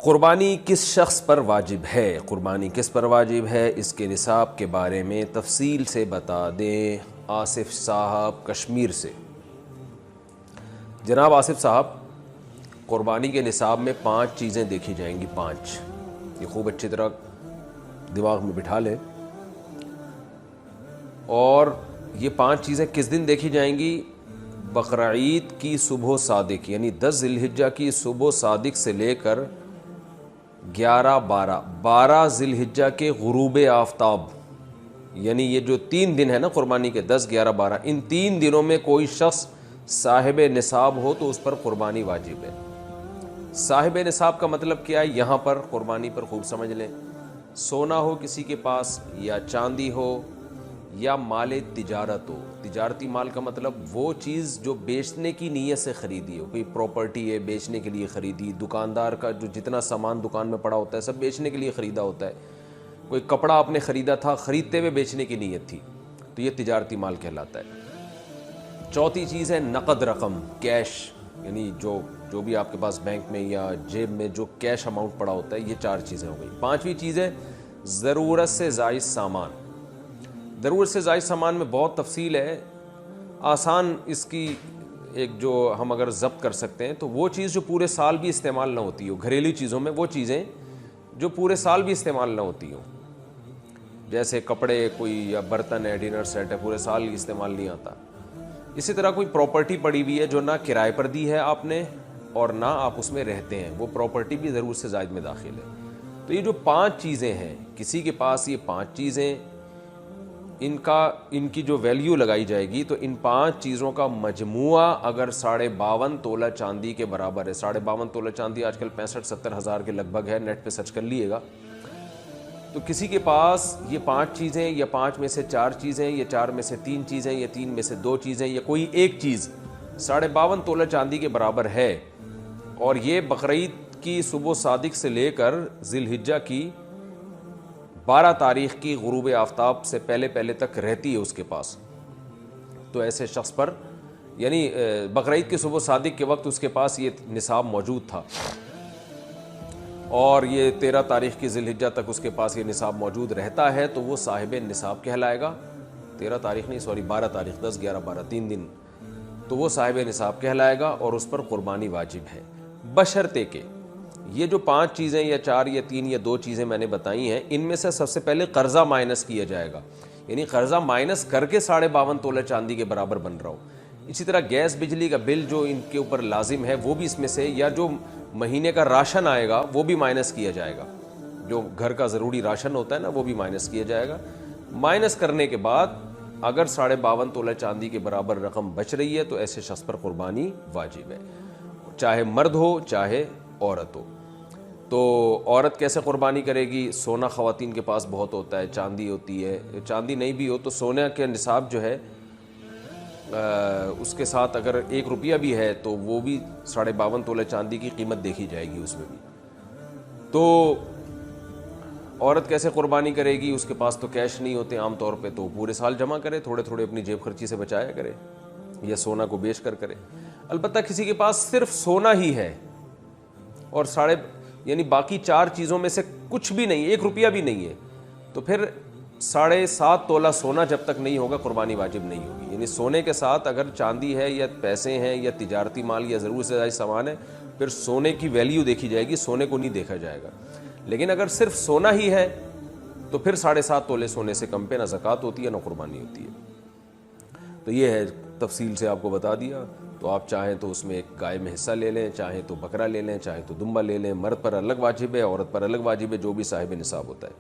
قربانی کس شخص پر واجب ہے؟ قربانی کس پر واجب ہے، اس کے نصاب کے بارے میں تفصیل سے بتا دیں آصف صاحب کشمیر سے۔ جناب آصف صاحب، قربانی کے نصاب میں 5 چیزیں دیکھی جائیں گی، 5، یہ خوب اچھی طرح دماغ میں بٹھا لیں۔ اور یہ 5 چیزیں کس دن دیکھی جائیں گی؟ بقرعید کی صبح صادق، یعنی 10 ذی الحجہ کی صبح صادق سے لے کر 12 ذی الحجہ کے غروب آفتاب، یعنی یہ جو 3 دن ہے نا قربانی کے، 10، 11، 12، ان 3 دنوں میں کوئی شخص صاحب نصاب ہو تو اس پر قربانی واجب ہے۔ صاحب نصاب کا مطلب کیا ہے؟ یہاں پر قربانی پر خوب سمجھ لیں۔ سونا ہو کسی کے پاس، یا چاندی ہو، یا مال تجارت ہو۔ تجارتی مال کا مطلب وہ چیز جو بیچنے کی نیت سے خریدی ہو، کوئی پراپرٹی ہے بیچنے کے لیے خریدی، دکاندار کا جو جتنا سامان دکان میں پڑا ہوتا ہے سب بیچنے کے لیے خریدا ہوتا ہے، کوئی کپڑا آپ نے خریدا تھا، خریدتے ہوئے بیچنے کی نیت تھی، تو یہ تجارتی مال کہلاتا ہے۔ چوتھی چیز ہے نقد رقم، کیش، یعنی جو بھی آپ کے پاس بینک میں یا جیب میں جو کیش اماؤنٹ پڑا ہوتا ہے، یہ 4 چیزیں ہو گئی۔ 5ویں چیز ہے ضرورت سے زائد سامان۔ ضرورت سے زائد سامان میں بہت تفصیل ہے، آسان اس کی ایک جو ہم اگر ضبط کر سکتے ہیں تو وہ چیز جو پورے سال بھی استعمال نہ ہوتی ہو، گھریلو چیزوں میں وہ چیزیں جو پورے سال بھی استعمال نہ ہوتی ہوں، جیسے کپڑے کوئی یا برتن ہے، ڈنر سیٹ ہے، پورے سال استعمال نہیں آتا۔ اسی طرح کوئی پراپرٹی پڑی ہوئی ہے جو نہ کرائے پر دی ہے آپ نے اور نہ آپ اس میں رہتے ہیں، وہ پراپرٹی بھی ضرورت سے زائد میں داخل ہے۔ تو یہ جو 5 چیزیں ہیں، کسی کے پاس یہ 5 چیزیں، ان کی جو ویلیو لگائی جائے گی تو ان 5 چیزوں کا مجموعہ اگر 52.5 تولہ چاندی کے برابر ہے، 52.5 تولہ چاندی آج کل 65-70 ہزار کے لگ بھگ ہے، نیٹ پہ سرچ کر لیے گا، تو کسی کے پاس یہ 5 چیزیں، یا 5 میں سے 4 چیزیں، یا 4 میں سے 3 چیزیں، یا 3 میں سے 2 چیزیں، یا کوئی ایک چیز 52.5 تولہ چاندی کے برابر ہے، اور یہ بقرعید کی صبح صادق سے لے کر ذی الحجہ کی 12 تاریخ کی غروب آفتاب سے پہلے تک رہتی ہے اس کے پاس، تو ایسے شخص پر، یعنی بقرعید کی صبح صادق کے وقت اس کے پاس یہ نصاب موجود تھا، اور یہ 13 تاریخ کی ذی الحجہ تک اس کے پاس یہ نصاب موجود رہتا ہے، تو وہ صاحب نصاب کہلائے گا۔ 13 تاریخ نہیں، 12 تاریخ، 10، 11، 12، 3 دن، تو وہ صاحب نصاب کہلائے گا اور اس پر قربانی واجب ہے، بشرطے کہ یہ جو 5 چیزیں یا 4 یا 3 یا 2 چیزیں میں نے بتائی ہیں، ان میں سے سب سے پہلے قرضہ مائنس کیا جائے گا، یعنی قرضہ مائنس کر کے 52.5 تولہ چاندی کے برابر بن رہا ہو۔ اسی طرح گیس بجلی کا بل جو ان کے اوپر لازم ہے وہ بھی اس میں سے، یا جو مہینے کا راشن آئے گا وہ بھی مائنس کیا جائے گا، جو گھر کا ضروری راشن ہوتا ہے نا وہ بھی مائنس کیا جائے گا۔ مائنس کرنے کے بعد اگر 52.5 تولہ چاندی کے برابر رقم بچ رہی ہے تو ایسے شخص پر قربانی واجب ہے، چاہے مرد ہو چاہے عورت ہو۔ تو عورت کیسے قربانی کرے گی؟ سونا خواتین کے پاس بہت ہوتا ہے، چاندی ہوتی ہے، چاندی نہیں بھی ہو تو سونے کے نصاب جو ہے اس کے ساتھ اگر 1 روپیہ بھی ہے تو وہ بھی 52.5 تولہ چاندی کی قیمت دیکھی جائے گی اس میں بھی۔ تو عورت کیسے قربانی کرے گی؟ اس کے پاس تو کیش نہیں ہوتے عام طور پہ، تو پورے سال جمع کرے، تھوڑے تھوڑے اپنی جیب خرچی سے بچایا کرے، یا سونا کو بیچ کر کرے۔ البتہ کسی کے پاس صرف سونا ہی ہے اور یعنی باقی 4 چیزوں میں سے کچھ بھی نہیں، 1 روپیہ بھی نہیں ہے، تو پھر 7.5 تولہ سونا جب تک نہیں ہوگا قربانی واجب نہیں ہوگی۔ یعنی سونے کے ساتھ اگر چاندی ہے یا پیسے ہیں یا تجارتی مال یا ضرورت سے زائد سامان ہے، پھر سونے کی ویلیو دیکھی جائے گی، سونے کو نہیں دیکھا جائے گا۔ لیکن اگر صرف سونا ہی ہے تو پھر 7.5 تولے سونے سے کم پہ نہ زکوٰۃ ہوتی ہے نہ قربانی ہوتی ہے۔ تو یہ ہے، تفصیل سے آپ کو بتا دیا۔ تو آپ چاہیں تو اس میں ایک گائے میں حصہ لے لیں، چاہیں تو بکرا لے لیں، چاہیں تو دمبا لے لیں۔ مرد پر الگ واجب ہے، عورت پر الگ واجب ہے، جو بھی صاحب نصاب ہوتا ہے۔